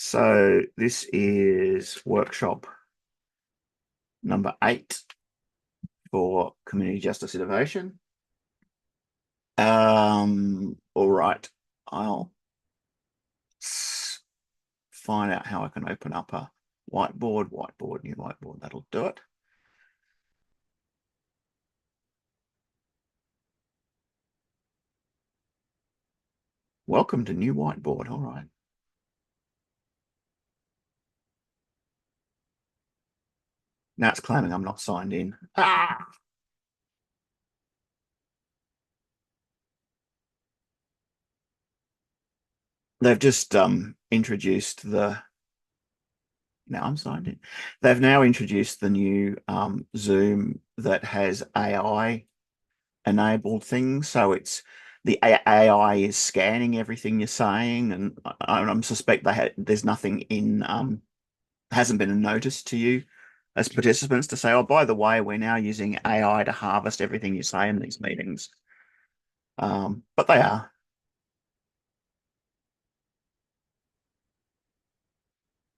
So this is workshop number 8 for community justice innovation. All right, I'll find out how I can open up a whiteboard, new whiteboard, that'll do it. Welcome to new whiteboard, all right. Now it's claiming I'm not signed in. Ah! They've just introduced the now I'm signed in. They've now introduced the new Zoom that has AI enabled things. So it's the AI is scanning everything you're saying, and I'm suspect there's nothing in hasn't been a notice to you as participants to say, oh, by the way, we're now using AI to harvest everything you say in these meetings. But they are.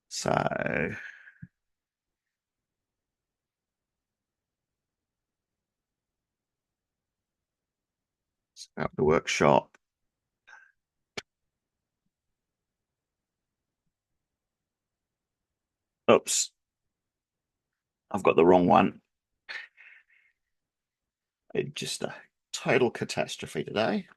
So the workshop. Oops, I've got the wrong one. It's just a total catastrophe today.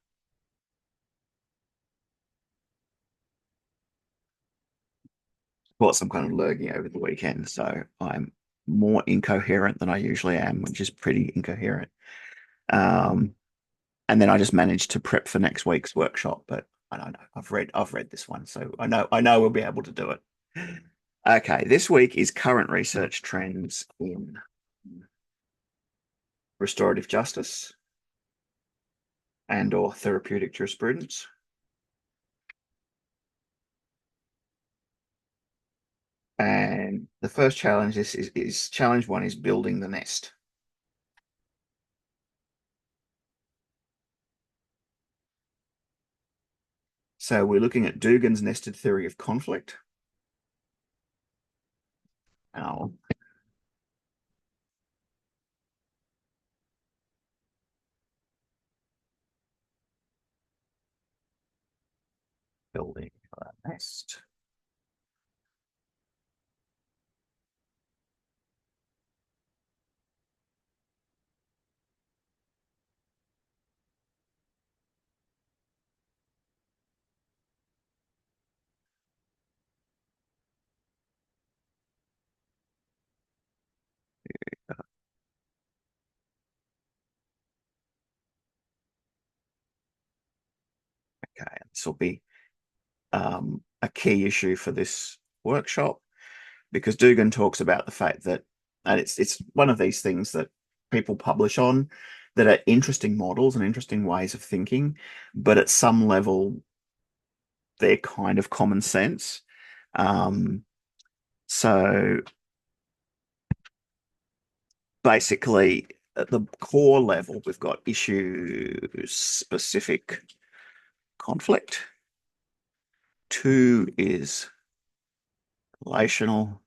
Bought some kind of lurgy over the weekend, so I'm more incoherent than I usually am, which is pretty incoherent. Um, and then I just managed to prep for next week's workshop, but I don't know. I've read this one, so I know we'll be able to do it. Okay, this week is current research trends in restorative justice and or therapeutic jurisprudence. And the first challenge is challenge one is building the nest. So we're looking at Dugin's nested theory of conflict. And I'll building a nest. Okay, this will be a key issue for this workshop because Dugan talks about the fact that, and it's one of these things that people publish on that are interesting models and interesting ways of thinking, but at some level they're kind of common sense. Um, so basically, at the core level, we've got issue specific conflict. 2 is relational.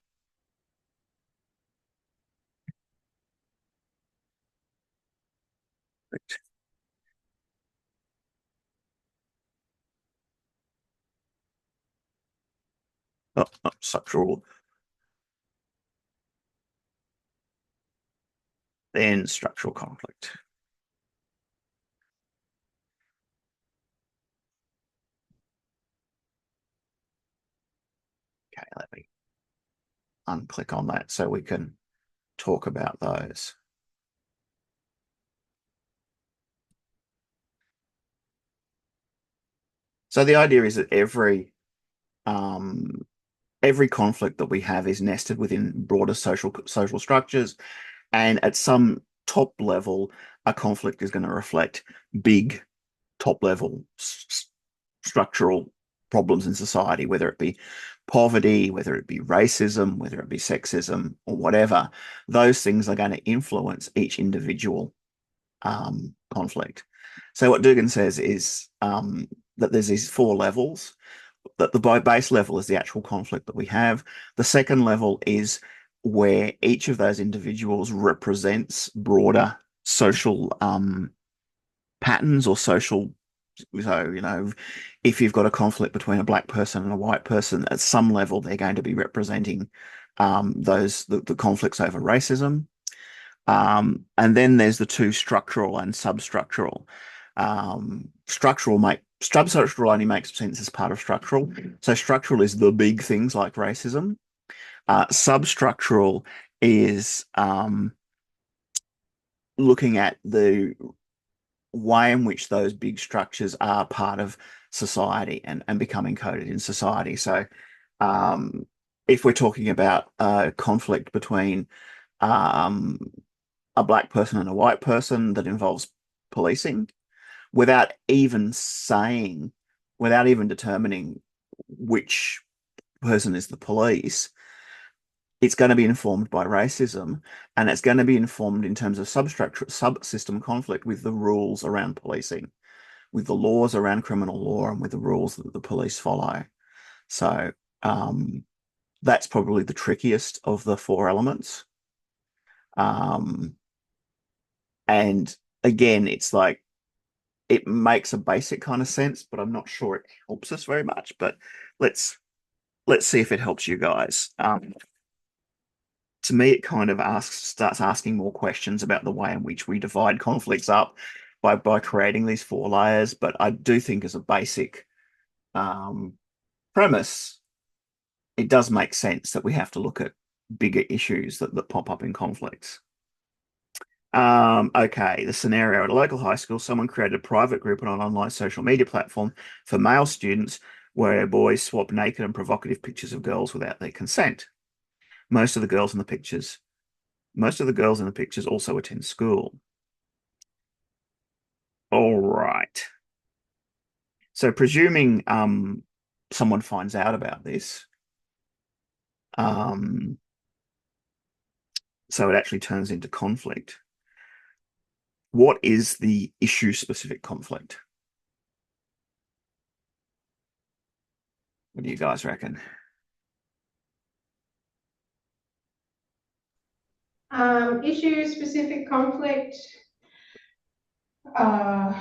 Structural, then structural conflict. Okay, let me unclick on that so we can talk about those. So the idea is that every conflict that we have is nested within broader social structures, and at some top level, a conflict is going to reflect big top level structural problems in society, whether it be poverty, whether it be racism, whether it be sexism, or whatever. Those things are going to influence each individual conflict. So what Dugan says is that there's these 4 levels. the base level is the actual conflict that we have. The second level is where each of those individuals represents broader social patterns or social. So, if you've got a conflict between a black person and a white person, at some level, they're going to be representing the conflicts over racism. And then there's the two, structural and substructural. Substructural only makes sense as part of structural. So structural is the big things like racism. Substructural is looking at the way in which those big structures are part of society and become encoded in society. So if we're talking about a conflict between um, a black person and a white person that involves policing, without even saying, without even determining which person is the police, it's going to be informed by racism, and it's going to be informed in terms of subsystem conflict with the rules around policing, with the laws around criminal law, and with the rules that the police follow. So that's probably the trickiest of the four elements. And again, it's like it makes a basic kind of sense, but I'm not sure it helps us very much. But let's let's see if it helps you guys. To me, it kind of starts asking more questions about the way in which we divide conflicts up by creating these four layers. But I do think as a basic um, premise, it does make sense that we have to look at bigger issues that pop up in conflicts. Okay, the scenario at a local high school, someone created a private group on an online social media platform for male students where boys swap naked and provocative pictures of girls without their consent. Most of the girls in the pictures, most of the girls in the pictures also attend school. All right. So presuming someone finds out about this, um, so it actually turns into conflict. What is the issue-specific conflict? What do you guys reckon? Issue specific conflict. Uh,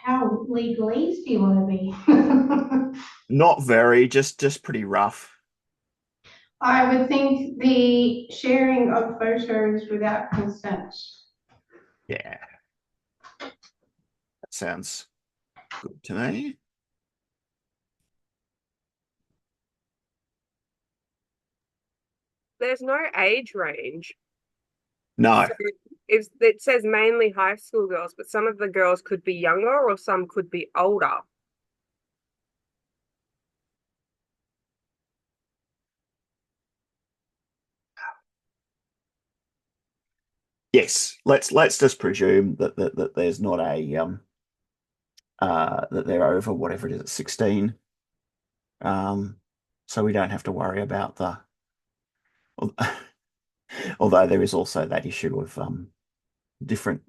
how legalese do you want to be? Not very, just pretty rough. I would think the sharing of photos without consent. Yeah, that sounds good to me. There's no age range. No, So if it says mainly high school girls, but some of the girls could be younger or some could be older. yes, let's just presume that there's not a that they're over whatever it is at 16. Um, so we don't have to worry about the although there is also that issue of different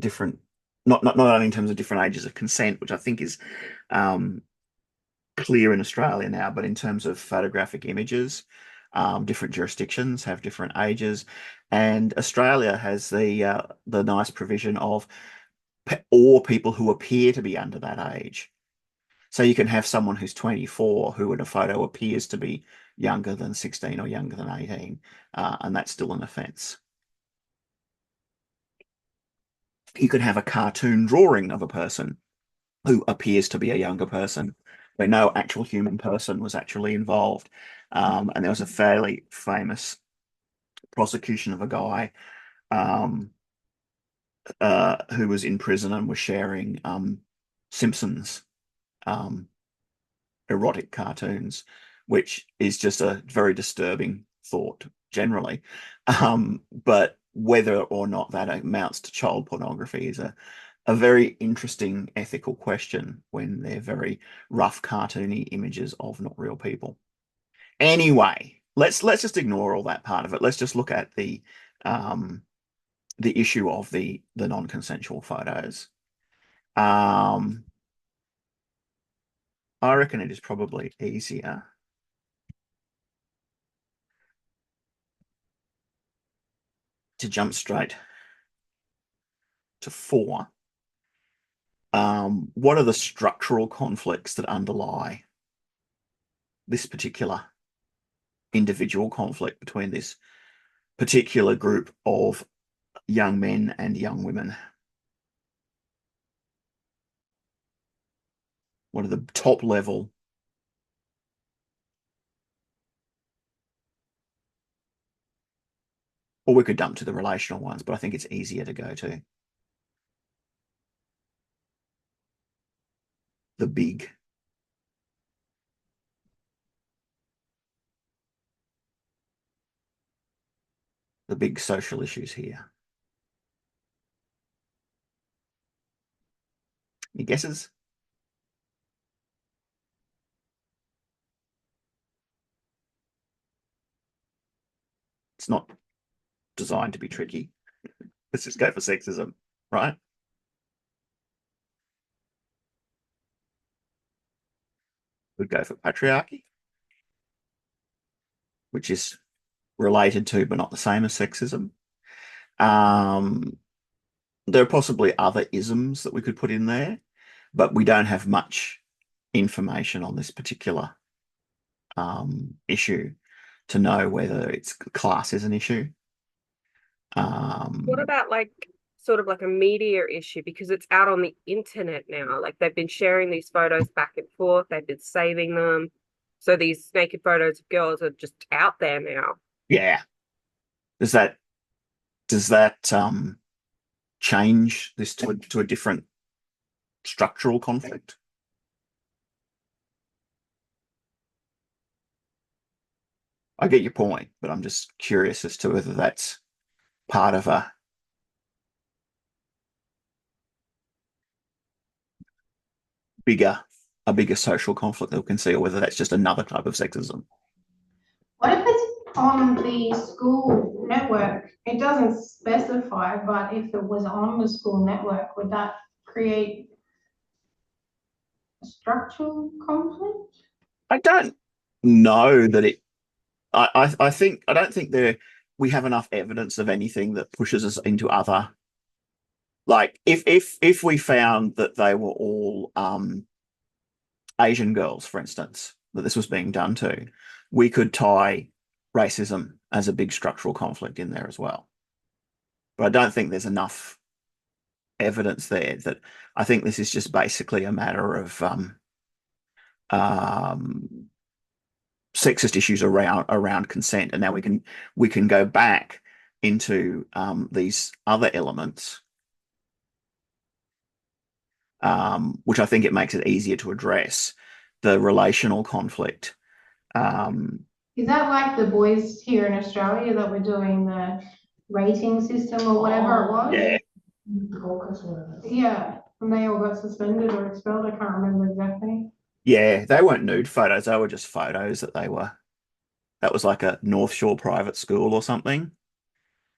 not only in terms of different ages of consent, which I think is um clear in Australia now, but in terms of photographic images, different jurisdictions have different ages, and Australia has the nice provision of or people who appear to be under that age. So you can have someone who's 24 who in a photo appears to be younger than 16 or younger than 18, and that's still an offence. You could have a cartoon drawing of a person who appears to be a younger person, where no actual human person was actually involved. And there was a fairly famous prosecution of a guy um, who was in prison and was sharing Simpsons um, erotic cartoons, which is just a very disturbing thought generally. But whether or not that amounts to child pornography is a very interesting ethical question when they're very rough, cartoony images of not real people. Anyway, let's just ignore all that part of it. Let's just look at the issue of the non-consensual photos. Um, I reckon it is probably easier to jump straight to 4. What are the structural conflicts that underlie this particular individual conflict between this particular group of young men and young women? What are the top level or we could dump to the relational ones, but I think it's easier to go to the big social issues here. Any guesses? It's not designed to be tricky. Let's just go for sexism, right? We'd go for patriarchy, which is related to but not the same as sexism. There are possibly other isms that we could put in there, but we don't have much information on this particular issue to know whether it's class is an issue. What about like sort of like a media issue because it's out on the internet now? Like they've been sharing these photos back and forth, they've been saving them. So these naked photos of girls are just out there now. Yeah. Does that change this to a different structural conflict? I get your point, but I'm just curious as to whether that's part of a bigger social conflict that we can see, or whether that's just another type of sexism. What if it's on the school network? It doesn't specify, but if it was on the school network, would that create a structural conflict? I don't know that it. I think I don't think we have enough evidence of anything that pushes us into other. Like if we found that they were all Asian girls, for instance, that this was being done to, we could tie racism as a big structural conflict in there as well. But I don't think there's enough evidence there. That I think this is just basically a matter of sexist issues around consent, and now we can go back into these other elements, which I think it makes it easier to address the relational conflict. Is that like the boys here in Australia that were doing the rating system or whatever it was? Yeah. Yeah, and they all got suspended or expelled. I can't remember exactly. Yeah, they weren't nude photos. They were just photos that was like a North Shore private school or something.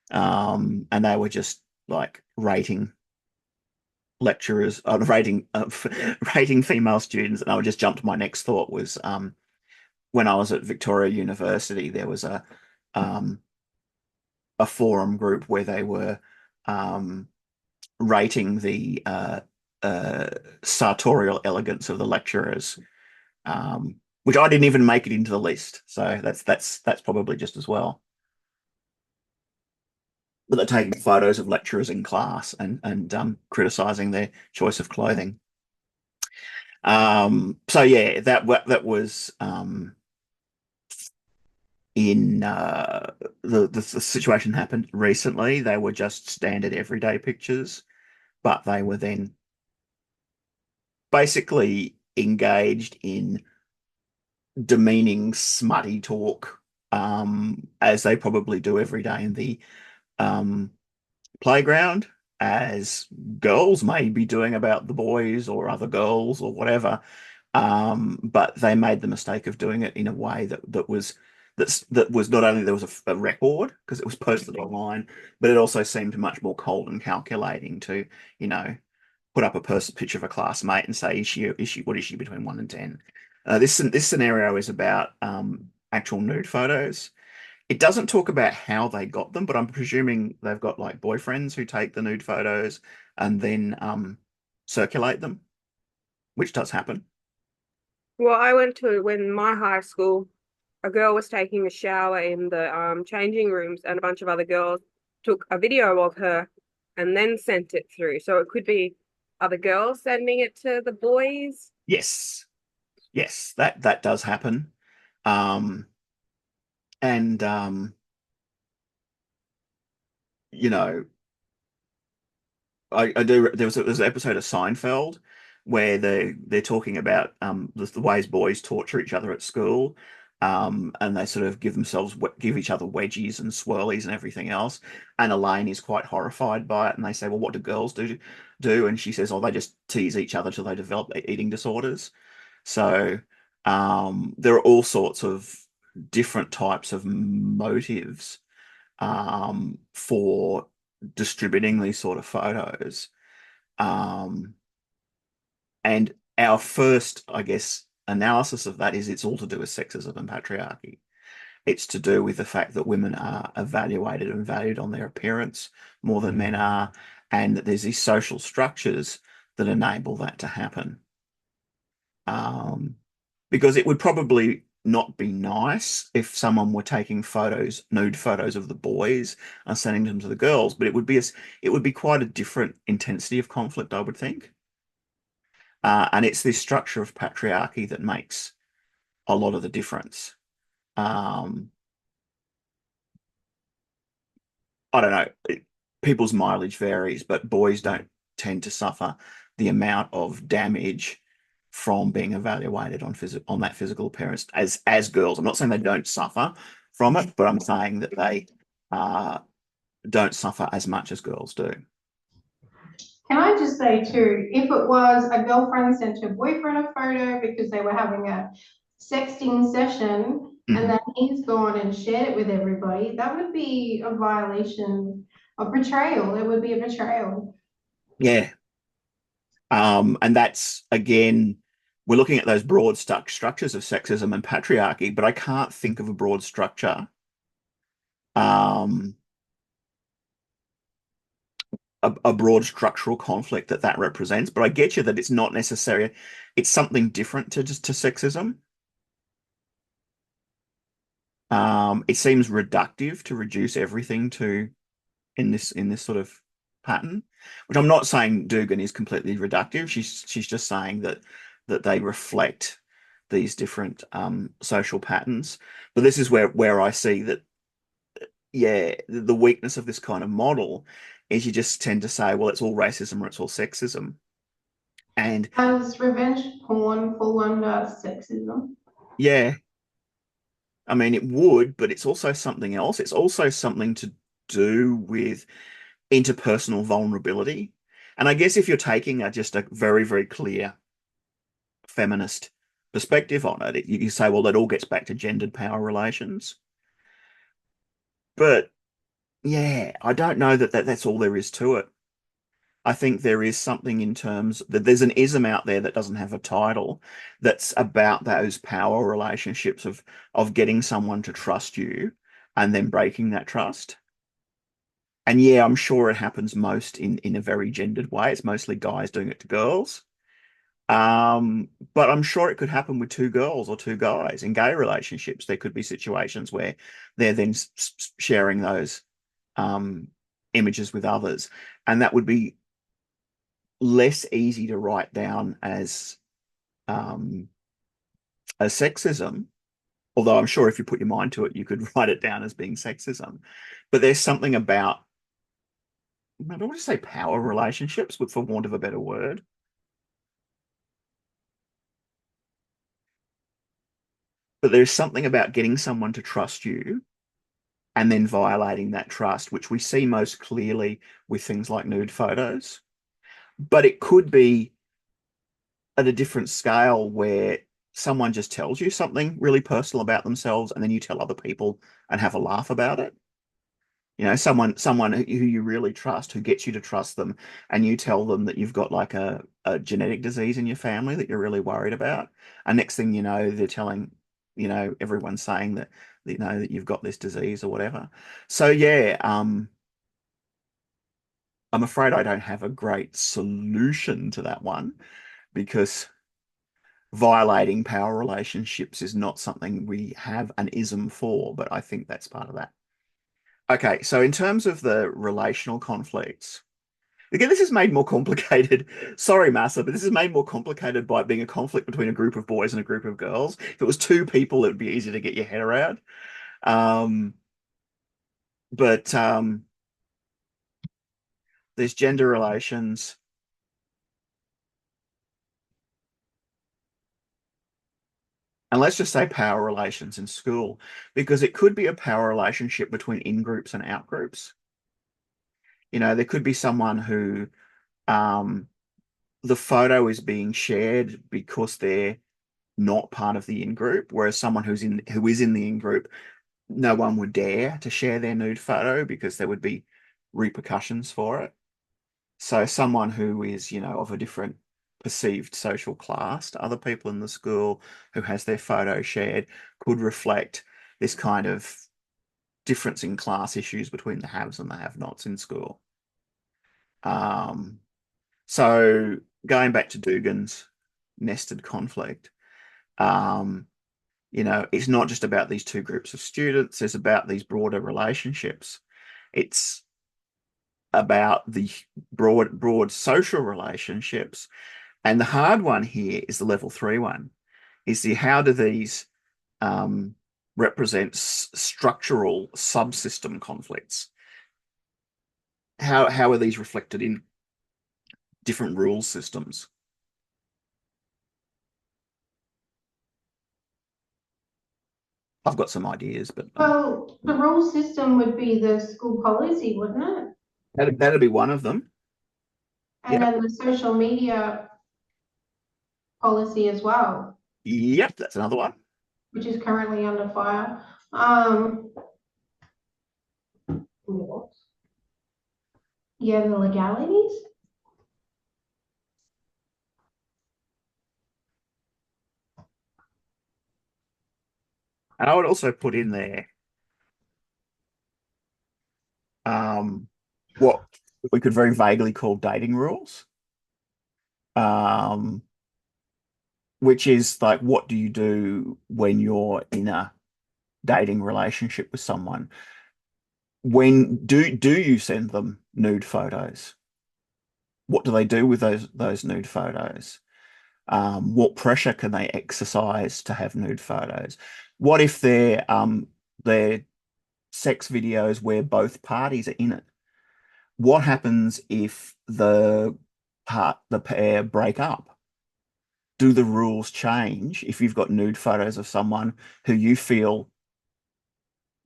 And they were just like rating lecturers, rating female students. And I would just jump to my next thought was when I was at Victoria University, there was a forum group where they were rating the sartorial elegance of the lecturers, which I didn't even make it into the list. So that's probably just as well. But they're taking photos of lecturers in class and criticizing their choice of clothing. So yeah, that was in the situation happened recently. They were just standard everyday pictures, but they were then basically engaged in demeaning, smutty talk, as they probably do every day in the playground, as girls may be doing about the boys or other girls or whatever. But they made the mistake of doing it in a way that was not only there was a record because it was posted online, but it also seemed much more cold and calculating to, put up a picture of a classmate and say, what is she between 1 and 10? This scenario is about actual nude photos. It doesn't talk about how they got them, but I'm presuming they've got like boyfriends who take the nude photos and then circulate them, which does happen. Well, I went to when my high school, a girl was taking a shower in the changing rooms, and a bunch of other girls took a video of her and then sent it through. So it could be other girls sending it to the boys. Yes, yes, that does happen. Um, and you know, I do. There's an episode of Seinfeld where they're talking about the ways boys torture each other at school, and they sort of give each other wedgies and swirlies and everything else. And Elaine is quite horrified by it, and they say, "Well, what do girls do?" And she says, "Oh, they just tease each other till they develop eating disorders." So there are all sorts of different types of motives for distributing these sort of photos. Um, and our first, I guess, analysis of that is it's all to do with sexism and patriarchy. It's to do with the fact that women are evaluated and valued on their appearance more than men are, and that there's these social structures that enable that to happen. Because it would probably not be nice if someone were taking nude photos of the boys and sending them to the girls, but it would be quite a different intensity of conflict, I would think. And it's this structure of patriarchy that makes a lot of the difference. Um, I don't know. People's mileage varies, but boys don't tend to suffer the amount of damage from being evaluated on that physical appearance as girls. I'm not saying they don't suffer from it, but I'm saying that they don't suffer as much as girls do. Can I just say too, if it was a girlfriend sent her boyfriend a photo because they were having a sexting session and Mhm. then he's gone and shared it with everybody, that would be a violation of betrayal. It would be a betrayal. Yeah. And that's again, we're looking at those broad structures of sexism and patriarchy, but I can't think of a broad structure, um, a broad structural conflict that represents. But I get you that it's not necessary. It's something different to sexism. It seems reductive to reduce everything to in this sort of pattern, which I'm not saying Dugan is completely reductive. She's just saying that they reflect these different social patterns. But this is where I see that, yeah, the weakness of this kind of model is you just tend to say, well, it's all racism or it's all sexism. And Does revenge porn fall under sexism? yeah, I mean, it would, but it's also something else. It's also something to do with interpersonal vulnerability. And I guess if you're taking just a very, very clear feminist perspective on it, you say, well, that all gets back to gendered power relations. But yeah, I don't know that's all there is to it. I think there is something in terms that there's an ism out there that doesn't have a title that's about those power relationships of getting someone to trust you and then breaking that trust. And yeah, I'm sure it happens most in a very gendered way. It's mostly guys doing it to girls. But I'm sure it could happen with two girls or two guys in gay relationships. There could be situations where they're then sharing those um, images with others, and that would be less easy to write down um, as sexism. Although I'm sure if you put your mind to it, you could write it down as being sexism. But there's something about, I don't want to say power relationships, but for want of a better word, but there's something about getting someone to trust you and then violating that trust, which we see most clearly with things like nude photos. But it could be at a different scale where someone just tells you something really personal about themselves and then you tell other people and have a laugh about it. You know, someone who you really trust, who gets you to trust them, and you tell them that you've got like a genetic disease in your family that you're really worried about. And next thing you know, they're telling, everyone's saying that, that you've got this disease or whatever. So yeah, I'm afraid I don't have a great solution to that one because violating power relationships is not something we have an ism for, but I think that's part of that. Okay, so in terms of the relational conflicts, again, this is made more complicated. Sorry, Massa, but this is made more complicated by it being a conflict between a group of boys and a group of girls. If it was two people, it would be easy to get your head around. Um, but there's gender relations. And let's just say power relations in school, because it could be a power relationship between in groups and out groups. There could be someone who um, the photo is being shared because they're not part of the in group, whereas someone who is in the in group, no one would dare to share their nude photo because there would be repercussions for it. So someone who is, of a different perceived social class to other people in the school who has their photo shared could reflect this kind of difference in class issues between the haves and the have-nots in school. So going back to Dugan's nested conflict, um, it's not just about these two groups of students, it's about these broader relationships. It's about the broad social relationships. And the hard one here is the level 3 one. Is the how do these represent structural subsystem conflicts? How are these reflected in different rule systems? I've got some ideas, but Well, the rule system would be the school policy, wouldn't it? that'd be one of them. And Yep. then the social media policy as well, Yep, that's another one. which is currently under fire. Yeah, the legalities. And I would also put in there what we could very vaguely call dating rules, um, which is like, what do you do when you're in a dating relationship with someone? When do you send them nude photos? What do they do with those nude photos? What pressure can they exercise to have nude photos? What if they're sex videos where both parties are in it? What happens if the pair break up? Do the rules change if you've got nude photos of someone who you feel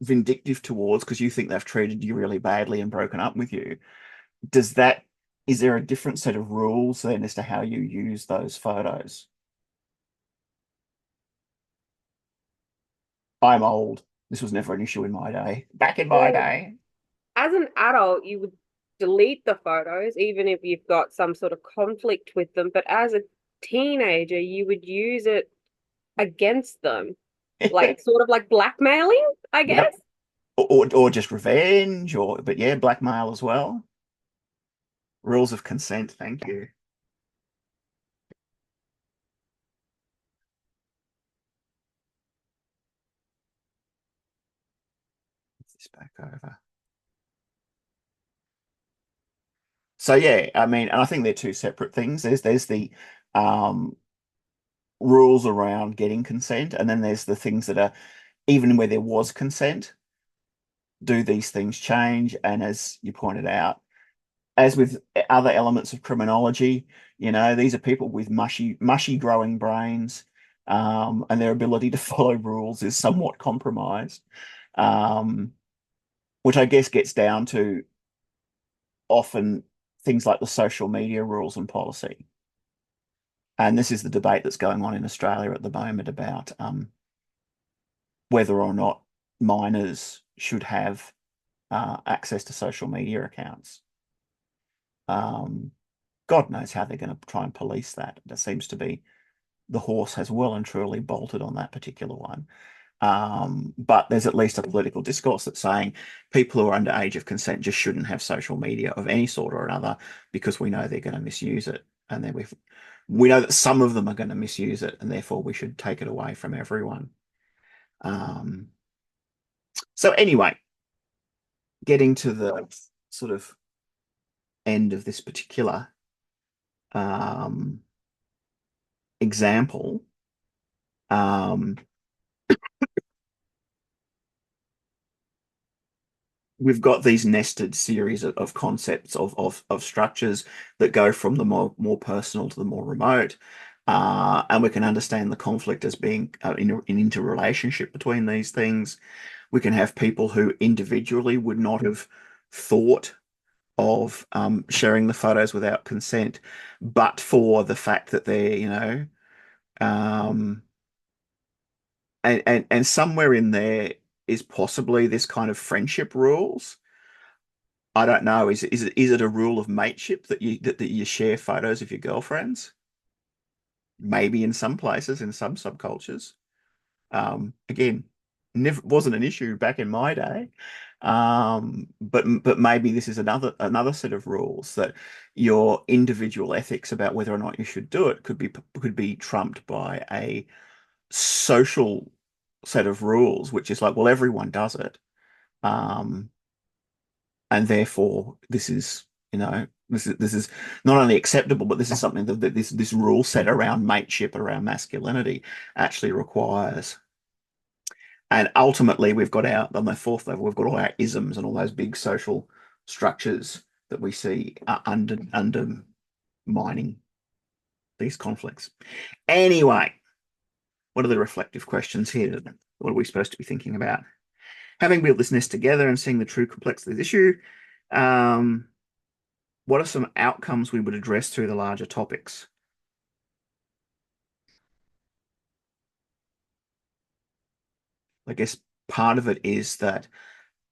vindictive towards because you think they've treated you really badly and broken up with you? Is there a different set of rules then as to how you use those photos? I'm old. This was never an issue in my day. Back in my Well, day. as an adult, you would delete the photos, even if you've got some sort of conflict with them. But as a teenager, you would use it against them, like sort of like blackmailing, I Yep. guess. Or just revenge, but yeah, blackmail as well. Rules of consent, thank you. Put this back over. So yeah, I mean, and I think they're two separate things. There's the um, rules around getting consent, and then there's the things that are even where there was consent, do these things change? And as you pointed out, as with other elements of criminology, these are people with mushy growing brains, and their ability to follow rules is somewhat compromised, um, which I guess gets down to often things like the social media rules and policy. And this is the debate that's going on in Australia at the moment about whether or not minors should have access to social media accounts. God knows how they're going to try and police that. That seems to be the horse has well and truly bolted on that particular one. But there's at least a political discourse that's saying people who are under age of consent just shouldn't have social media of any sort or another because we know they're going to misuse it. And then we know that some of them are going to misuse it, and therefore we should take it away from everyone. So anyway, getting to the sort of end of this particular example, we've got these nested series of concepts of structures that go from the more personal to the more remote. And we can understand the conflict as being in an interrelationship between these things. We can have people who individually would not have thought of sharing the photos without consent, but for the fact that they're, and somewhere in there is possibly this kind of friendship rules. I don't know. Is it a rule of mateship that you share photos of your girlfriends? Maybe in some places, in some subcultures. Again, never wasn't an issue back in my day. But maybe this is another set of rules that your individual ethics about whether or not you should do it could be trumped by a social set of rules, which is like, well, everyone does it. And therefore this is, this is not only acceptable, but this is something that this rule set around mateship, around masculinity actually requires. And ultimately, we've got on the fourth level, we've got all our isms and all those big social structures that we see undermining these conflicts. Anyway, what are the reflective questions here? What are we supposed to be thinking about? Having built this nest together and seeing the true complexity of the issue, what are some outcomes we would address through the larger topics? I guess part of it is that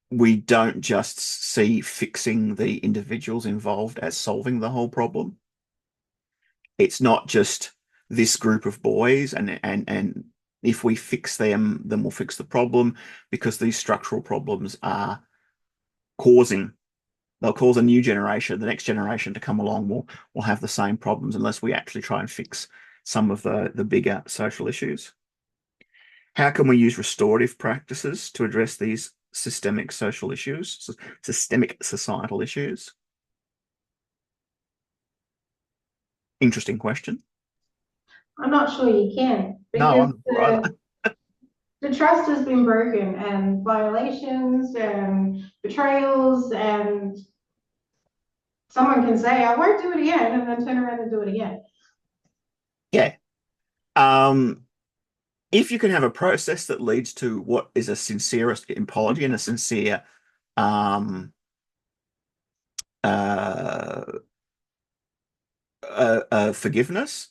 we don't just see fixing the individuals involved as solving the whole problem. It's not just this group of boys and if we fix them, then we'll fix the problem, because these structural problems are they'll cause a new generation, the next generation to come along will have the same problems unless we actually try and fix some of the bigger social issues. How can we use restorative practices to address these systemic social issues, systemic societal issues? Interesting question. I'm not sure you can, No, because the trust has been broken, and violations and betrayals, and someone can say, I won't do it again, and then turn around and do it again. Yeah. If you can have a process that leads to what is a sincerest apology and a sincere forgiveness,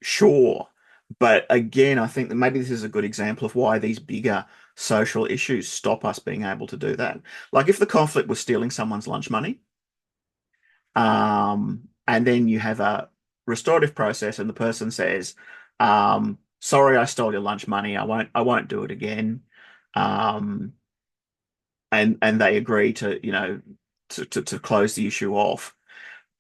sure. But again, I think that maybe this is a good example of why these bigger social issues stop us being able to do that. Like if the conflict was stealing someone's lunch money, and then you have a restorative process and the person says, sorry, I stole your lunch money. I won't do it again. And they agree to, to close the issue off.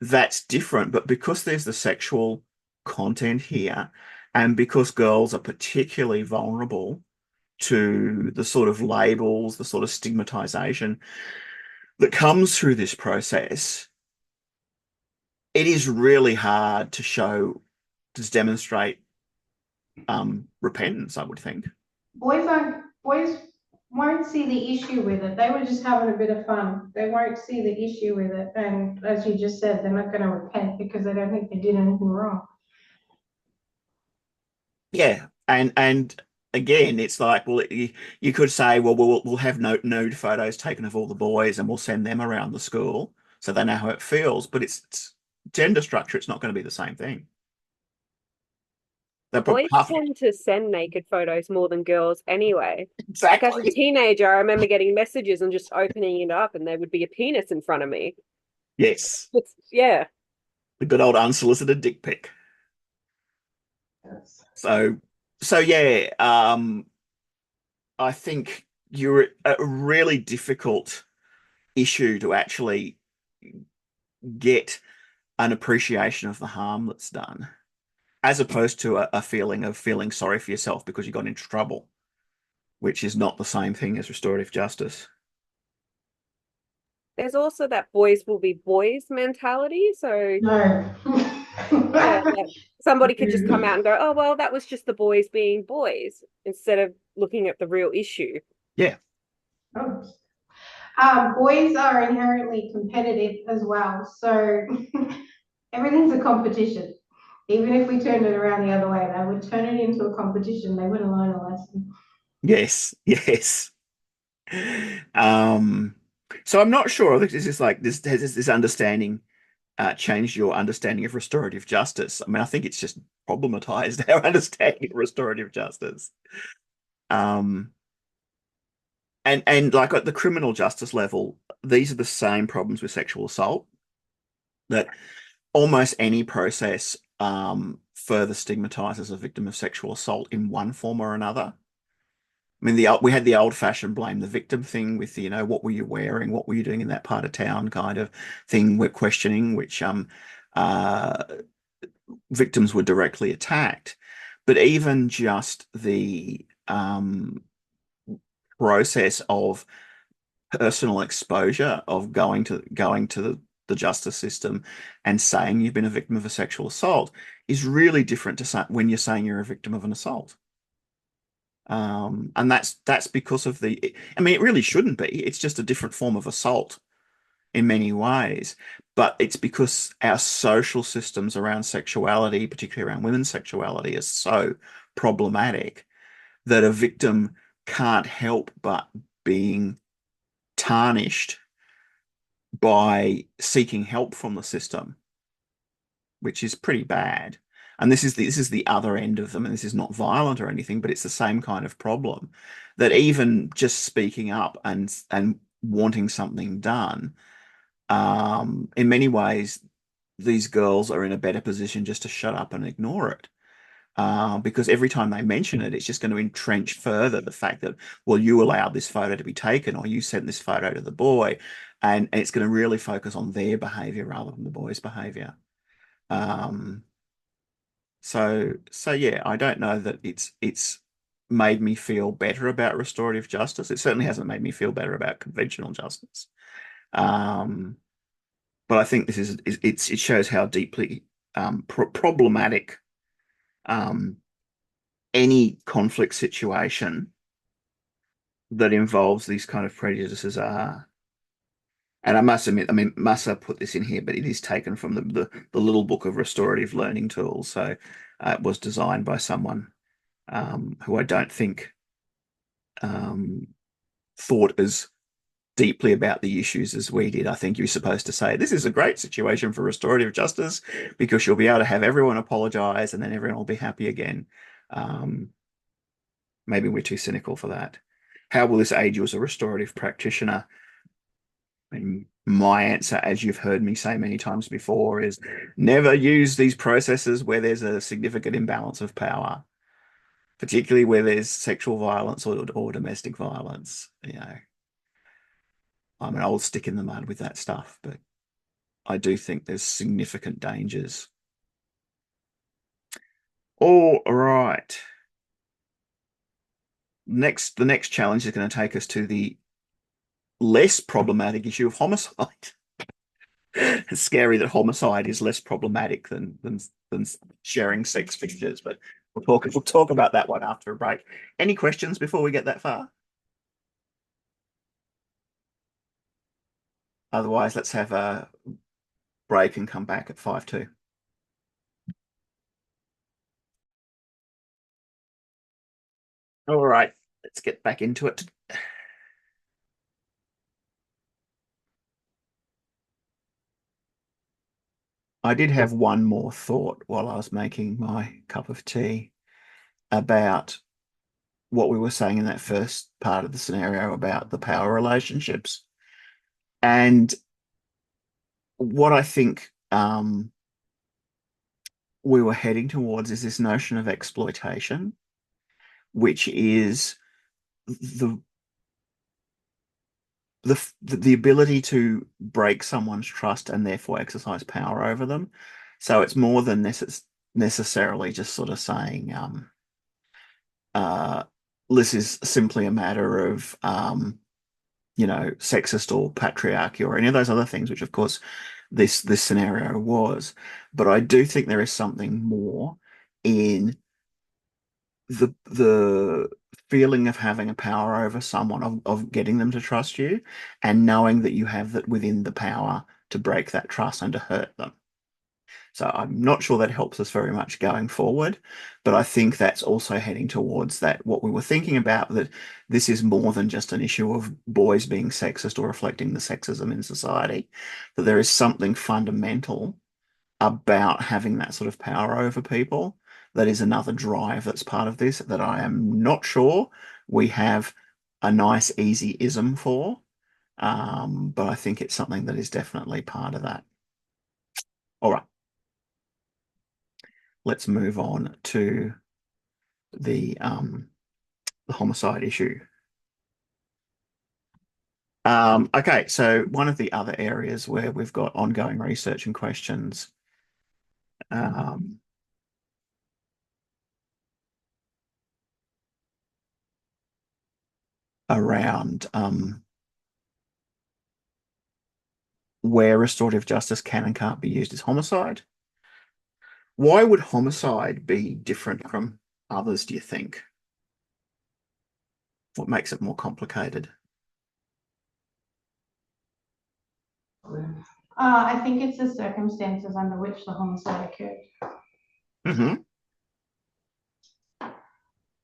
That's different. But because there's the sexual content here, and because girls are particularly vulnerable to the sort of labels, the sort of stigmatization that comes through this process, it is really hard to demonstrate repentance, I would think. Boys won't see the issue with it. They were just having a bit of fun. They won't see the issue with it. And as you just said, they're not going to repent because they don't think they did anything wrong. Yeah, and again, it's like, well, you could say, well, we'll have nude photos taken of all the boys, and we'll send them around the school so they know how it feels. But it's gender structure; it's not going to be the same thing. They're Boys half tend to send naked photos more than girls anyway. Like as a exactly. teenager, I remember getting messages and just opening it up, and there would be a penis in front of me. Yes, Yeah. the good old unsolicited dick pic. Yes. So, so yeah, I think you're a really difficult issue to actually get an appreciation of the harm that's done, as opposed to a feeling of feeling sorry for yourself because you got into trouble, which is not the same thing as restorative justice. There's also that boys will be boys mentality. So No. yeah, like somebody could just come out and go, "Oh, well, that was just the boys being boys," instead of looking at the real issue. Yeah, Oh. Boys are inherently competitive as well, so everything's a competition. Even if we turned it around the other way, they would turn it into a competition. They wouldn't learn a lesson. yes, yes. Um, so I'm not sure. This is like this has this understanding changed your understanding of restorative justice. I mean, I think it's just problematized our understanding of restorative justice. Um, and like at the criminal justice level, these are the same problems with sexual assault, that almost any process further stigmatizes a victim of sexual assault in one form or another. I mean, we had the old-fashioned blame the victim thing with the, what were you wearing, what were you doing in that part of town kind of thing we're questioning, which uh, victims were directly attacked. But even just the process of personal exposure of going to the justice system and saying you've been a victim of a sexual assault is really different to when you're saying you're a victim of an assault. And that's because of I mean, it really shouldn't be. It's just a different form of assault in many ways, but it's because our social systems around sexuality, particularly around women's sexuality, are so problematic that a victim can't help but being tarnished by seeking help from the system, which is pretty bad. And this is the other end of them, and this is not violent or anything, but it's the same kind of problem, that even just speaking up and wanting something done, in many ways, these girls are in a better position just to shut up and ignore it. Because every time they mention it, it's just going to entrench further the fact that, well, you allowed this photo to be taken, or you sent this photo to the boy, and it's going to really focus on their behavior rather than the boy's behavior. Um, so yeah, I don't know that it's made me feel better about restorative justice. It certainly hasn't made me feel better about conventional justice. Um, but I think it shows how deeply problematic um, any conflict situation that involves these kind of prejudices are. And I must admit, I mean, Massa put this in here, but it is taken from the little book of restorative learning tools. So it was designed by someone who I don't think um, thought as deeply about the issues as we did. I think you're supposed to say, this is a great situation for restorative justice because you'll be able to have everyone apologize and then everyone will be happy again. Um, Maybe we're too cynical for that. How will this aid you as a restorative practitioner? And my answer, as you've heard me say many times before, is never use these processes where there's a significant imbalance of power, particularly where there's sexual violence or domestic violence. I'm an old stick in the mud with that stuff, but I do think there's significant dangers. All right. The next challenge is going to take us to the less problematic issue of homicide. It's scary that homicide is less problematic than sharing sex pictures, but we'll talk about that one after a break. Any questions before we get that far? Otherwise, let's have a break and come back at 5:02. All right, let's get back into it. I did have one more thought while I was making my cup of tea. about what we were saying in that first part of the scenario about the power relationships. And what I think we were heading towards is this notion of exploitation, which is the the ability to break someone's trust and therefore exercise power over them. So it's more than necessarily just sort of saying, this is simply a matter of, sexist or patriarchy or any of those other things, which of course this scenario was. But I do think there is something more in the feeling of having a power over someone, of getting them to trust you, and knowing that you have that within the power to break that trust and to hurt them. So I'm not sure that helps us very much going forward, but I think that's also heading towards that what we were thinking about, that this is more than just an issue of boys being sexist or reflecting the sexism in society, that there is something fundamental about having that sort of power over people that is another drive that's part of this, that I am not sure we have a nice, easy ism for. But I think it's something that is definitely part of that. All right. Let's move on to the homicide issue. Okay, so one of the other areas where we've got ongoing research and questions around where restorative justice can and can't be used as homicide. Why would homicide be different from others, do you think? What makes it more complicated? I think it's the circumstances under which the homicide occurred. Mm-hmm.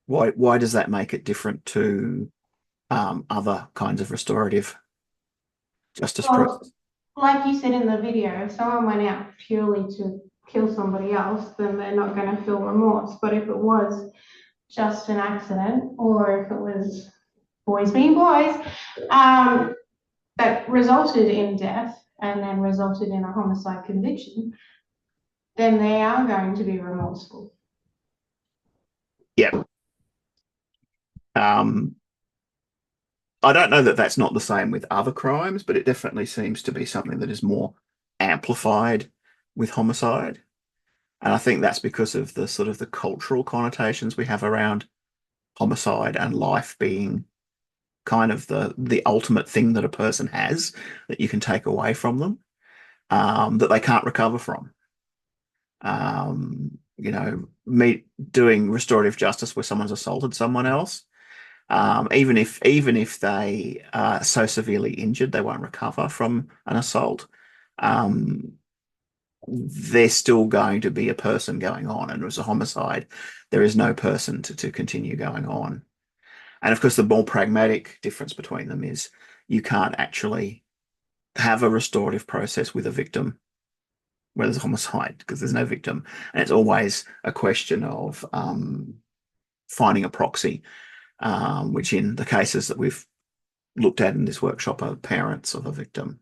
Why does that make it different to other kinds of restorative justice process? Like you said in the video, if someone went out purely to kill somebody else, then they're not going to feel remorse. But if it was just an accident, or if it was boys being boys, that resulted in death and then resulted in a homicide conviction, then they are going to be remorseful. Yeah. I don't know that that's not the same with other crimes, but it definitely seems to be something that is more amplified with homicide. And I think that's because of the sort of the cultural connotations we have around homicide and life being kind of the ultimate thing that a person has that you can take away from them, that they can't recover from. Me doing restorative justice where someone's assaulted someone else, even if they are so severely injured they won't recover from an assault, they're still going to be a person going on. And as a homicide, there is no person to continue going on. And of course, the more pragmatic difference between them is you can't actually have a restorative process with a victim where there's a homicide because there's no victim. And it's always a question of finding a proxy, which in the cases that we've looked at in this workshop are parents of a victim,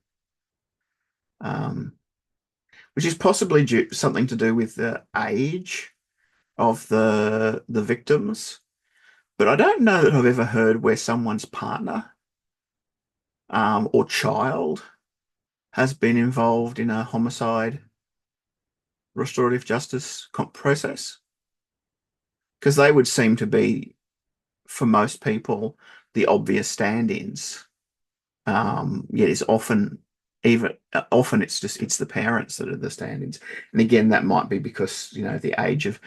which is possibly something to do with the age of the victims. But I don't know that I've ever heard where someone's partner or child has been involved in a homicide restorative justice process, because they would seem to be, for most people, the obvious stand-ins. Yet it's often it's the parents that are the stand-ins, and again that might be because the age of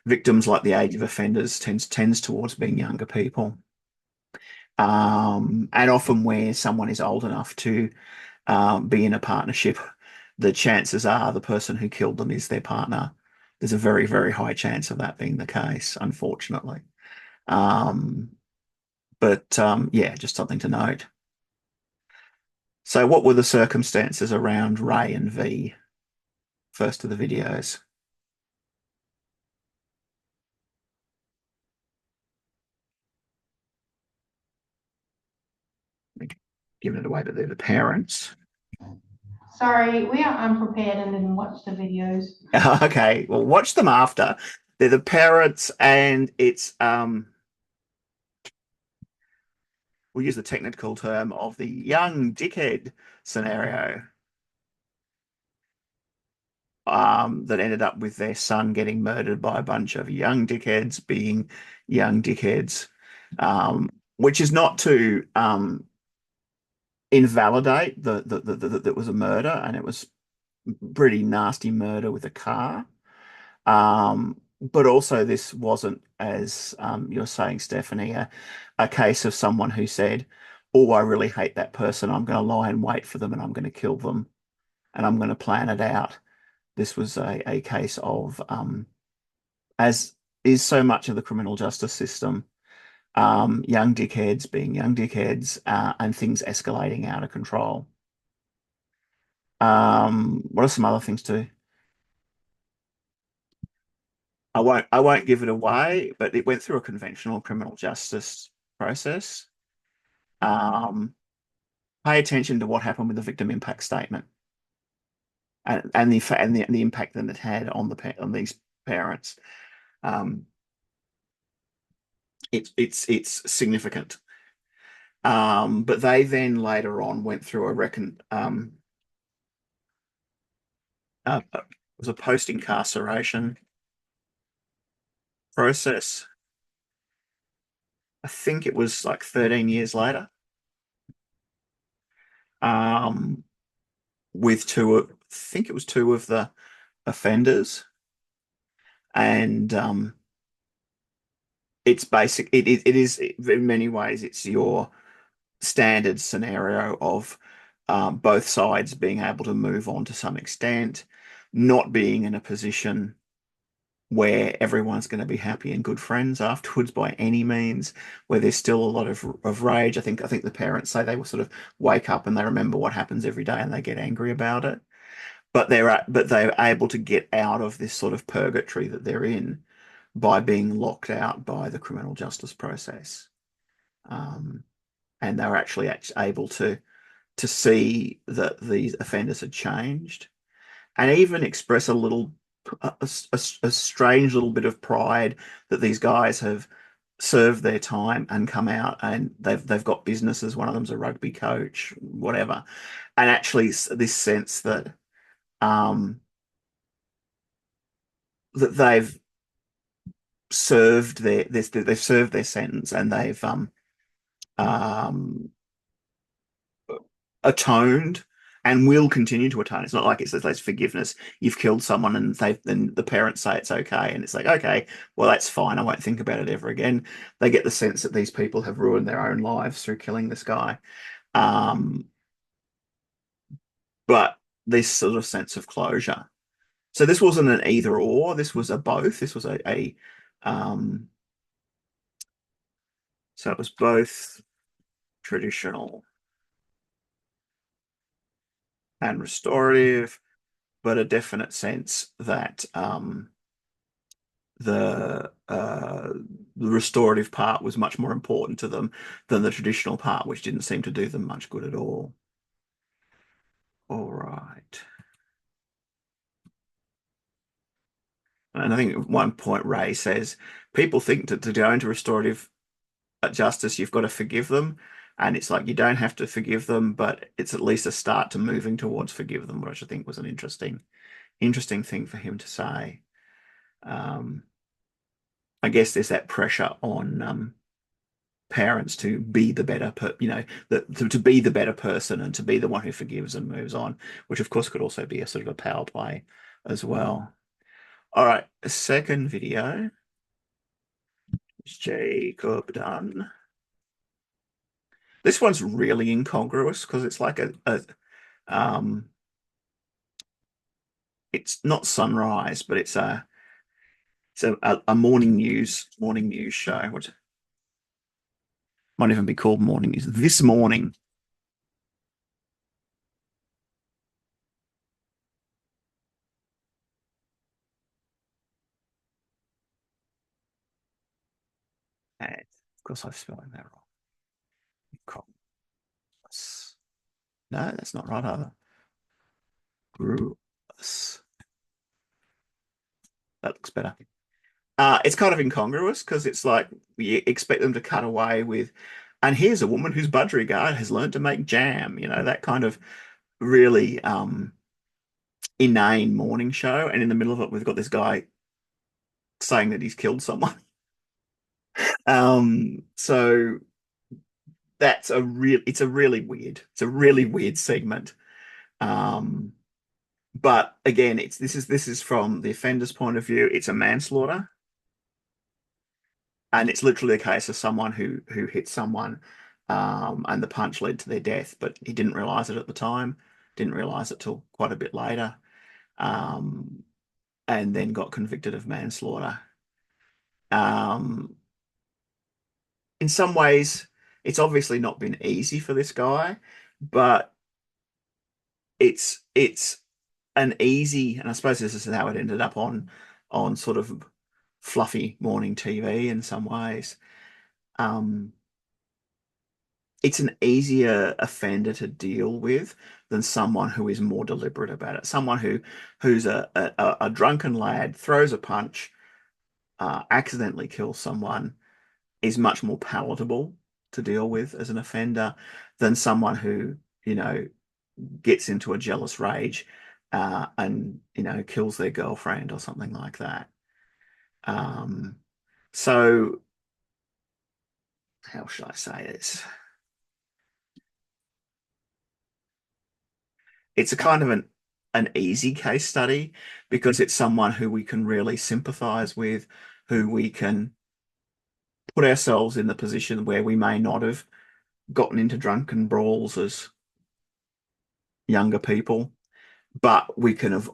victims, like the age of offenders, tends towards being younger people, and often where someone is old enough to be in a partnership, the chances are the person who killed them is their partner. There's a very, very high chance of that being the case, unfortunately. Yeah, just something to note. So what were the circumstances around Ray and V? First of the videos. giving it away, but they're the parents. Sorry, we are unprepared and didn't watch the videos. Okay, well, watch them after. They're the parents, and it's we'll use the technical term of the young dickhead scenario. That ended up with their son getting murdered by a bunch of young dickheads being young dickheads, which is not to invalidate that it was a murder, and it was pretty nasty murder with a car. But also this wasn't, as you're saying, Stephanie, a case of someone who said, "Oh, I really hate that person. I'm going to lie in wait for them and I'm going to kill them and I'm going to plan it out." This was a case of, as is so much of the criminal justice system, young dickheads being young dickheads, and things escalating out of control. What are some other things too? I won't give it away, but it went through a conventional criminal justice process. Um, Pay attention to what happened with the victim impact statement and the impact that it had on on these parents. Um, it's significant. But they then later on went through it was a post incarceration process. I think it was like 13 years later. Um, with I think it was two of the offenders, and it's basic. It is in many ways it's your standard scenario of both sides being able to move on to some extent, not being in a position where everyone's going to be happy and good friends afterwards by any means, where there's still a lot of rage. I think the parents say they will sort of wake up and they remember what happens every day and they get angry about it. But they're able to get out of this sort of purgatory that they're in by being locked out by the criminal justice process. Um, and they're actually able to see that these offenders had changed and even express a strange little bit of pride that these guys have served their time and come out and they've got businesses. One of them's a rugby coach, whatever, and actually this sense um, that they've served their sentence and they've um, atoned and will continue to atone. It's not like it says there's forgiveness. You've killed someone and then the parents say it's okay. And it's like, okay, well, that's fine. I won't think about it ever again. They get the sense that these people have ruined their own lives through killing this guy. Um, but this sort of sense of closure. So this wasn't an either or, this was a both. This was um, so it was both traditional and restorative, but a definite sense that the restorative part was much more important to them than the traditional part, which didn't seem to do them much good at all. All right. And I think at one point Ray says people think that to go into restorative justice, you've got to forgive them. And it's like you don't have to forgive them, but it's at least a start to moving towards forgive them, which I think was an interesting thing for him to say. I guess there's that pressure on parents to be the better, to be the better person and to be the one who forgives and moves on, which of course could also be a sort of a power play as well. All right, a second video is Jacob Dunn. This one's really incongruous because it's like it's not Sunrise, but it's a morning news show. What might even be called morning news. This morning. And of course, I've spelled that wrong. No, that's not right either. Gruus. That looks better. It's kind of incongruous because it's like you expect them to cut away with, and here's a woman whose budgerigar has learned to make jam, that kind of really inane morning show. And in the middle of it, we've got this guy saying that he's killed someone. So it's a really weird segment. But again, this is from the offender's point of view. It's a manslaughter. And it's literally a case of someone who hit someone, and the punch led to their death, but he didn't realize it at the time, didn't realize it till quite a bit later, and then got convicted of manslaughter. In some ways, it's obviously not been easy for this guy, but it's an easy, and I suppose this is how it ended up on sort of fluffy morning TV in some ways. It's an easier offender to deal with than someone who is more deliberate about it. Someone who's a drunken lad, throws a punch, accidentally kills someone, is much more palatable to deal with as an offender than someone who, gets into a jealous rage, and kills their girlfriend or something like that. So how should I say this? It's a kind of an easy case study because it's someone who we can really sympathize with, who we can put ourselves in the position where we may not have gotten into drunken brawls as younger people, but we can have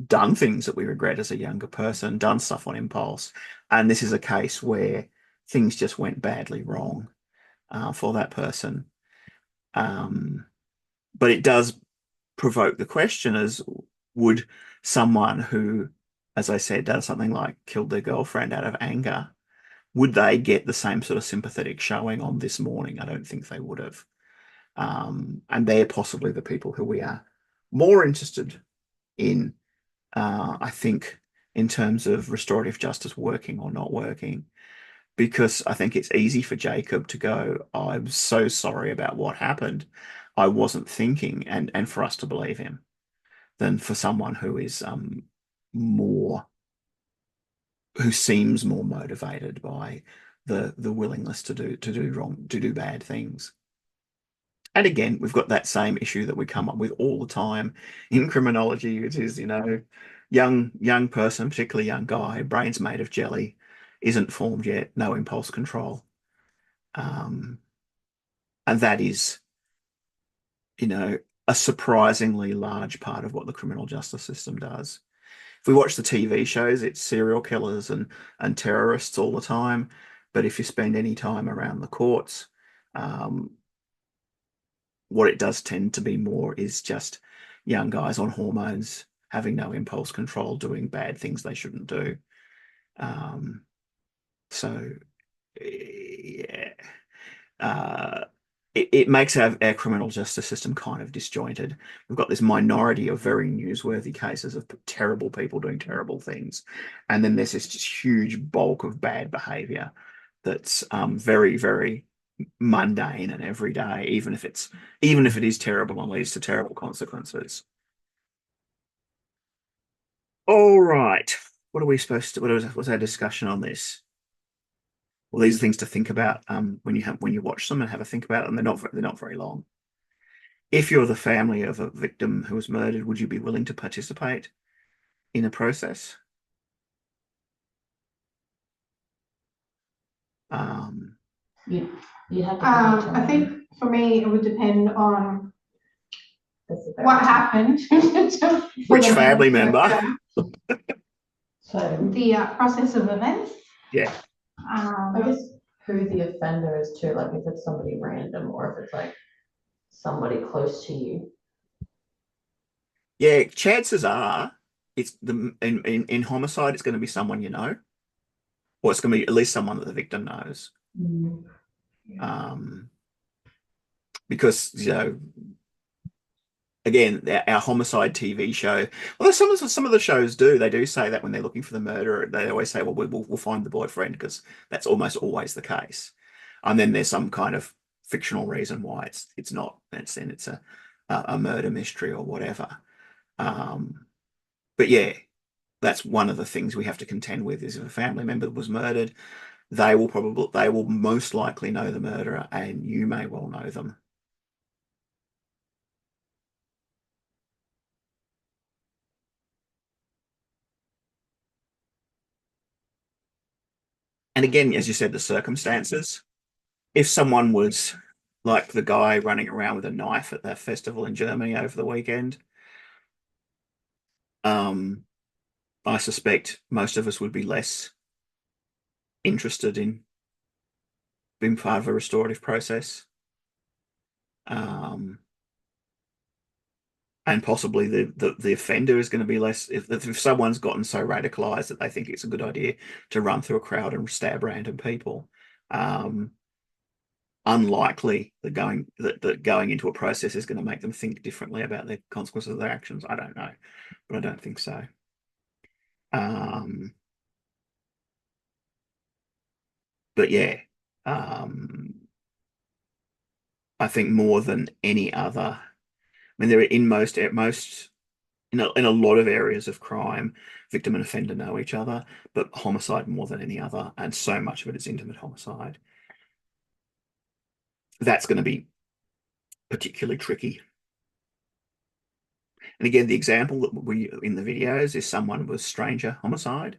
done things that we regret as a younger person, done stuff on impulse. And this is a case where things just went badly wrong for that person. But it does provoke the question as, would someone who, as I said, does something like killed their girlfriend out of anger, would they get the same sort of sympathetic showing on This Morning? I don't think they would have. And they're possibly the people who we are more interested in, I think, in terms of restorative justice working or not working, because I think it's easy for Jacob to go, oh, I'm so sorry about what happened. I wasn't thinking, and for us to believe him, than for someone who is who seems more motivated by the willingness to do wrong, to do bad things. And again, we've got that same issue that we come up with all the time in criminology, which is, young person, particularly young guy, brain's made of jelly, isn't formed yet, no impulse control. And that is, a surprisingly large part of what the criminal justice system does. If we watch the TV shows, it's serial killers and terrorists all the time. But if you spend any time around the courts, what it does tend to be more is just young guys on hormones, having no impulse control, doing bad things they shouldn't do. So, yeah. It makes our criminal justice system kind of disjointed. We've got this minority of very newsworthy cases of terrible people doing terrible things, and then there's this just huge bulk of bad behavior that's very, very mundane and everyday, even if it is terrible and leads to terrible consequences. All right, what are we supposed to? What's our discussion on this? Well, these are things to think about when you watch them and have a think about it, and they're not very long. If you're the family of a victim who was murdered, would you be willing to participate in a process? You have to. I think for me, it would depend on what happened. Which family member? So The process of events. Yeah. I guess who the offender is too, like if it's somebody random or if it's like somebody close to you. Yeah, chances are it's in homicide, it's going to be someone you know, or it's going to be at least someone that the victim knows. because, again, our homicide TV show. Well, some of the shows do. They do say that when they're looking for the murderer, they always say, "Well, we'll find the boyfriend," because that's almost always the case. And then there's some kind of fictional reason why it's not. It's a murder mystery or whatever. But yeah, that's one of the things we have to contend with is if a family member was murdered, they will most likely know the murderer, and you may well know them. And again, as you said, the circumstances. If someone was like the guy running around with a knife at that festival in Germany over the weekend, I suspect most of us would be less interested in being part of a restorative process. And possibly the offender is going to be less if someone's gotten so radicalized that they think it's a good idea to run through a crowd and stab random people. Unlikely that going into a process is going to make them think differently about the consequences of their actions. I don't know, but I don't think so. But yeah, I think more than any other. I mean, there are in a lot of areas of crime, victim and offender know each other, but homicide more than any other, and so much of it is intimate homicide. That's going to be particularly tricky. And again, the example that we in the videos is someone was stranger homicide.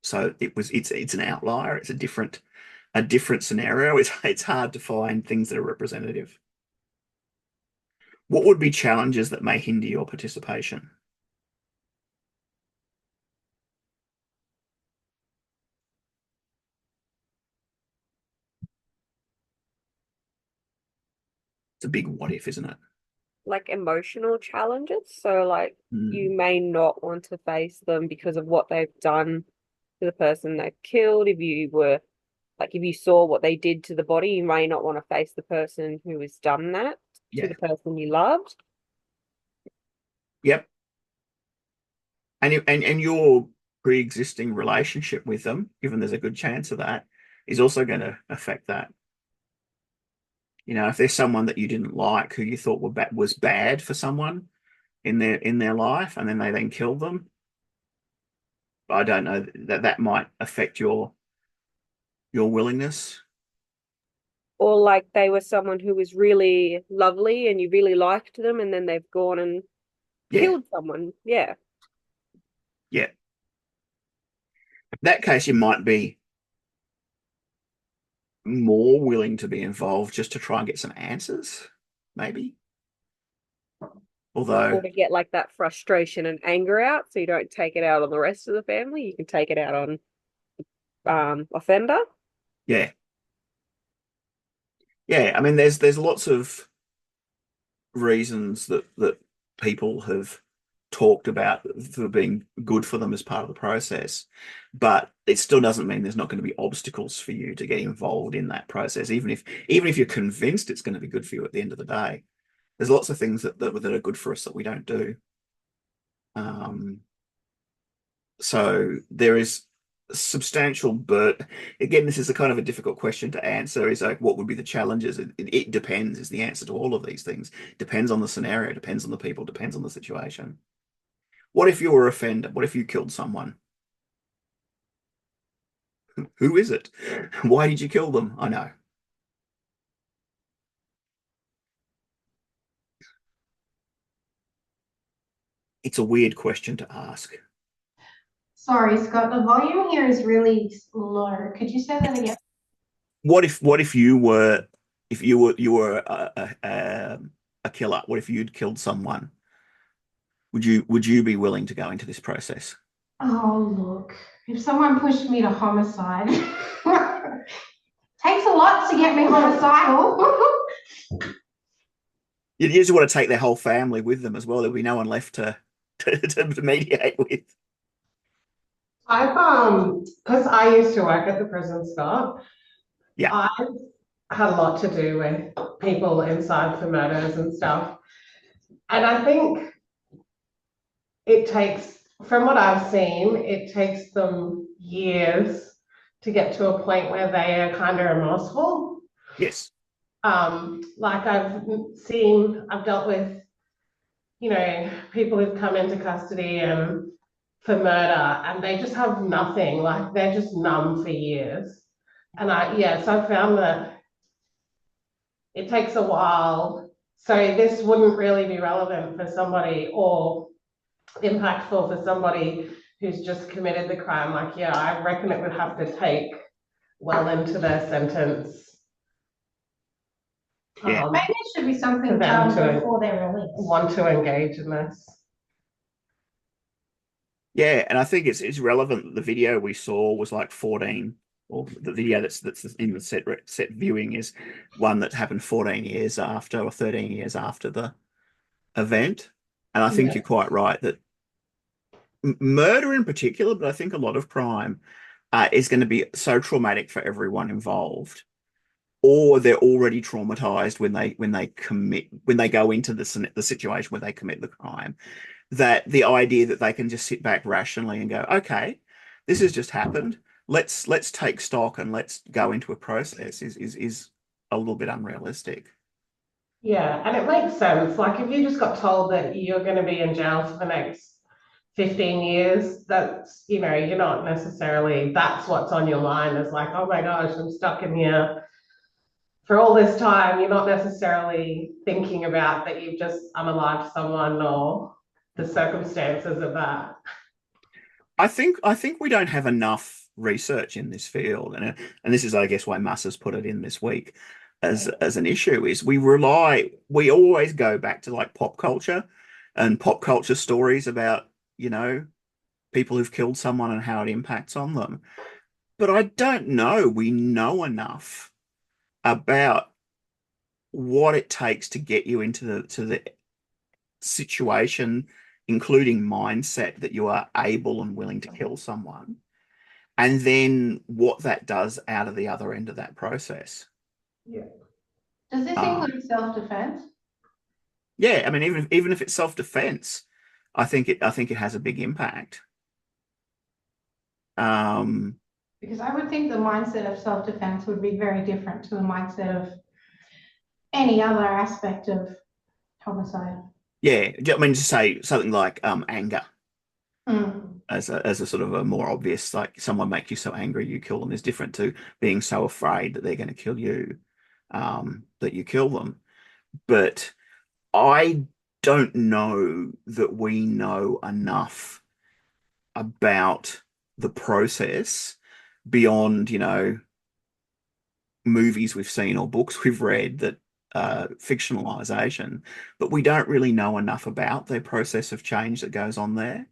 So it's an outlier. It's a different scenario. It's hard to find things that are representative. What would be challenges that may hinder your participation? It's a big what if, isn't it? Like emotional challenges. So like you Mm. may not want to face them because of what they've done to the person they've killed. If you saw what they did to the body, you may not want to face the person who has done that to Yeah. the person you loved. Yep. And your pre-existing relationship with them, given there's a good chance of that, is also going to affect that. If there's someone that you didn't like who you thought was bad for someone in their life, and then they killed them, I don't know that might affect your willingness. Or like they were someone who was really lovely and you really liked them and then they've gone and Yeah, killed someone. Yeah. yeah. In that case, you might be more willing to be involved just to try and get some answers, maybe. Although, Or to get like that frustration and anger out so you don't take it out on the rest of the family. You can take it out on offender. yeah, yeah. I mean, there's lots of reasons that people have talked about for being good for them as part of the process, but it still doesn't mean there's not going to be obstacles for you to get involved in that process, even if you're convinced it's going to be good for you at the end of the day. There's lots of things that are good for us that we don't do. So there is substantial, but again, this is a kind of a difficult question to answer. Is like, what would be the challenges? It depends. Is the answer to all of these things. Depends on the scenario. Depends on the people. Depends on the situation. What if you were a offender? What if you killed someone? Who is it? Why did you kill them? I know. It's a weird question to ask. Sorry, Scott, the volume here is really low. Could you say that again? What if you were a killer? What if you'd killed someone? Would you be willing to go into this process? Oh, look, if someone pushed me to homicide, takes a lot to get me homicidal. You'd usually want to take their whole family with them as well. There'll be no one left to mediate with. Because I used to work at the prison, Scott. Yeah. I've had a lot to do with people inside for murders and stuff. And I think it takes, from what I've seen, it takes them years to get to a point where they are kind of remorseful. Yes. Like I've dealt with, people who've come into custody and for murder and they just have nothing, like they're just numb for years. And so I found that it takes a while. So this wouldn't really be relevant for somebody or impactful for somebody who's just committed the crime. Like, I reckon it would have to take well into their sentence. Yeah. Maybe it should be something For them done to before they're released. Want to engage in this. Yeah, and I think it's relevant that the video we saw was like 14, or the video that's in the set viewing is one that happened 14 years after or 13 years after the event. And I think Yeah. you're quite right that murder in particular, but I think a lot of crime is going to be so traumatic for everyone involved, or they're already traumatized when they go into the situation where they commit the crime, that the idea that they can just sit back rationally and go, okay, this has just happened. Let's take stock and let's go into a process is a little bit unrealistic. Yeah, and it makes sense. Like if you just got told that you're going to be in jail for the next 15 years, that's, you're not necessarily, that's what's on your mind is like, oh my gosh, I'm stuck in here for all this time. You're not necessarily thinking about that you've just unalived someone or the circumstances of that. I think we don't have enough research in this field, and this is, I guess, why Muss has put it in this week as an issue. Is we always go back to like pop culture and pop culture stories about people who've killed someone and how it impacts on them, but I don't know we know enough about what it takes to get you into the situation, including mindset that you are able and willing to kill someone, and then what that does out of the other end of that process. Yeah. Does this include self-defense? Yeah, I mean, even if it's self-defense, I think it has a big impact. Because I would think the mindset of self-defense would be very different to the mindset of any other aspect of homicide. Yeah, I mean, to say something like anger Mm. as a sort of a more obvious, like someone make you so angry you kill them, is different to being so afraid that they're going to kill you, that you kill them. But I don't know that we know enough about the process beyond, movies we've seen or books we've read that fictionalization, but we don't really know enough about the process of change that goes on there.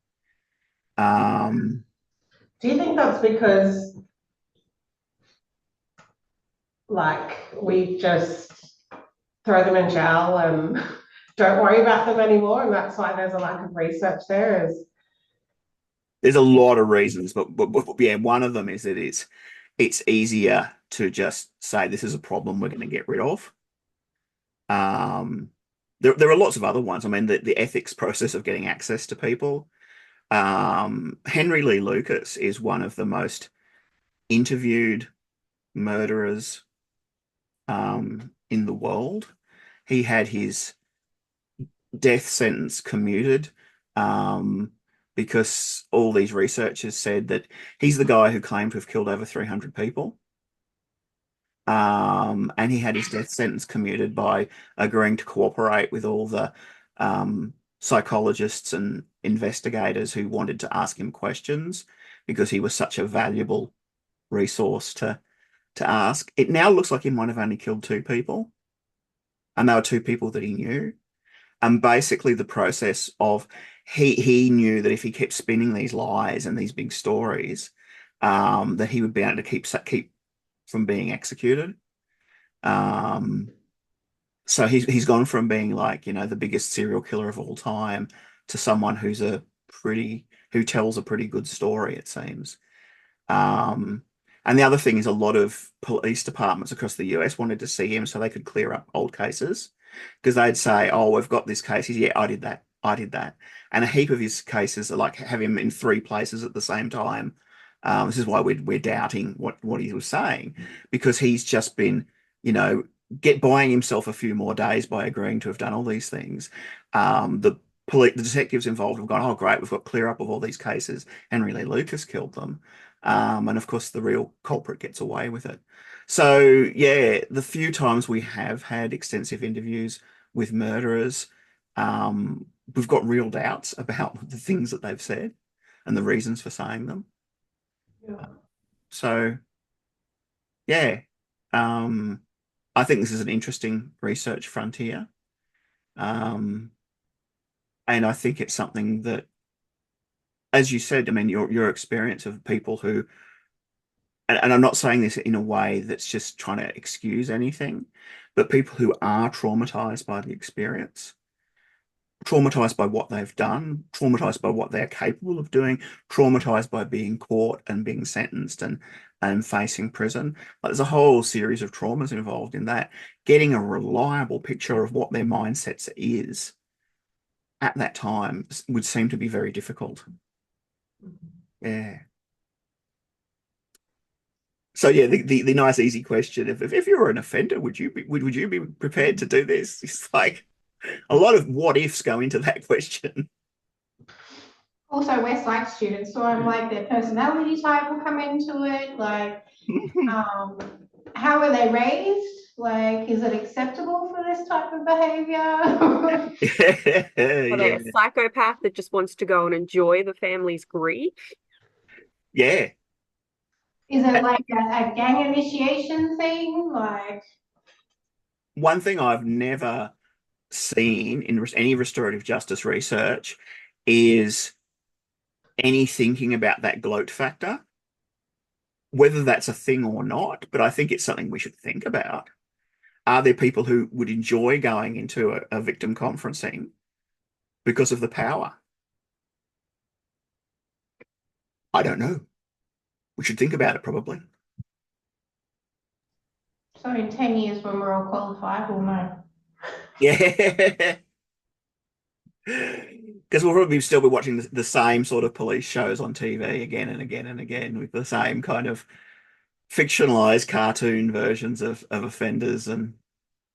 Do you think that's because, like, we just throw them in jail and don't worry about them anymore, and that's why there's a lack of research there? There's a lot of reasons, but yeah, one of them is that it's easier to just say this is a problem we're going to get rid of. There are lots of other ones. I mean, the ethics process of getting access to people. Henry Lee Lucas is one of the most interviewed murderers in the world. He had his death sentence commuted because all these researchers said that he's the guy who claimed to have killed over 300 people. And he had his death sentence commuted by agreeing to cooperate with all the psychologists and investigators who wanted to ask him questions because he was such a valuable resource to ask. It now looks like he might have only killed 2 people, and they were 2 people that he knew. And basically the process of he knew that if he kept spinning these lies and these big stories, that he would be able to keep from being executed. So he's gone from being like, the biggest serial killer of all time to someone who tells a pretty good story, it seems. And And the other thing is a lot of police departments across the US wanted to see him so they could clear up old cases because they'd say, "Oh, we've got this case." He's, "Yeah, I did that. I did that." And a heap of his cases are like have him in 3 places at the same time. This is why we're doubting what he was saying because he's just been, you know, buying himself a few more days by agreeing to have done all these things. The detectives involved have gone, "Oh, great, we've got clear up of all these cases. Henry Lee Lucas killed them." And of course, the real culprit gets away with it. So, yeah, the few times we have had extensive interviews with murderers, we've got real doubts about the things that they've said and the reasons for saying them. Yeah. So, yeah, I think this is an interesting research frontier. And I think it's something that, as you said, I mean, your experience of people who, and I'm not saying this in a way that's just trying to excuse anything, but people who are traumatized by the experience, traumatized by what they've done, traumatized by what they're capable of doing, traumatized by being caught and being sentenced and facing prison. Like, there's a whole series of traumas involved in that. Getting a reliable picture of what their mindsets is at that time would seem to be very difficult. Yeah. So yeah, the nice easy question, if you were an offender, would you be prepared to do this? It's like a lot of what ifs go into that question. Also, we're psych students, so I'm like their personality type will come into it. Like, how were they raised? Like, is it acceptable for this type of behavior? Are they Yeah. a psychopath that just wants to go and enjoy the family's grief? Yeah. Is it like a gang initiation thing? Like, One thing I've never seen in any restorative justice research is any thinking about that gloat factor, whether that's a thing or not, but I think it's something we should think about. Are there people who would enjoy going into a victim conferencing because of the power? I don't know. We should think about it probably. so in 10 years when we're all qualified, we'll know. Yeah. Because we'll probably still be watching the same sort of police shows on TV again and again and again with the same kind of fictionalized cartoon versions of offenders and,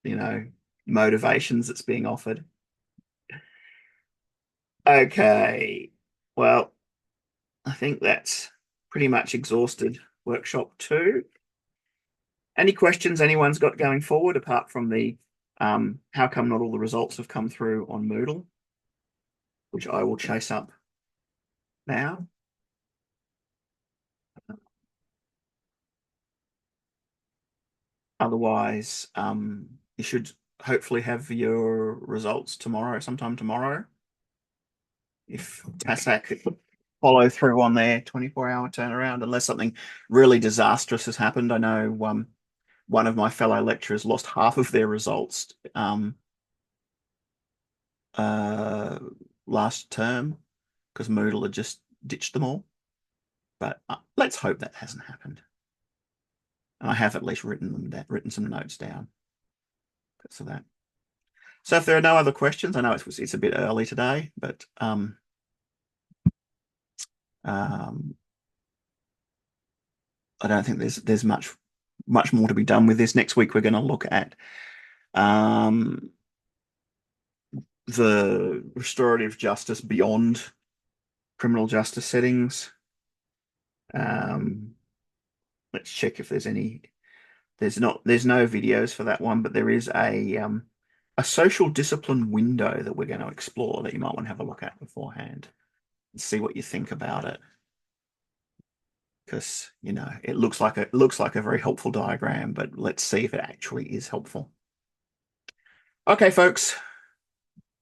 you know, motivations that's being offered. Okay. Well, I think that's pretty much exhausted workshop 2. Any questions anyone's got going forward apart from the how come not all the results have come through on Moodle, which I will chase up now. Otherwise, you should hopefully have your results tomorrow, sometime tomorrow. If TASAC could follow through on their 24-hour turnaround, unless something really disastrous has happened. I know one of my fellow lecturers lost half of their results last term because Moodle had just ditched them all. But let's hope that hasn't happened. And I have at least written some notes down for that. So if there are no other questions, I know it's a bit early today, but I don't think there's much more to be done with this. Next week we're going to look at the restorative justice beyond criminal justice settings. Let's check if there's any. There's no videos for that one, but there is a social discipline window that we're going to explore that you might want to have a look at beforehand and see what you think about it. Because, you know, it looks like a very helpful diagram, but let's see if it actually is helpful. Okay, folks.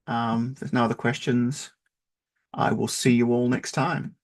If there's no other questions, I will see you all next time.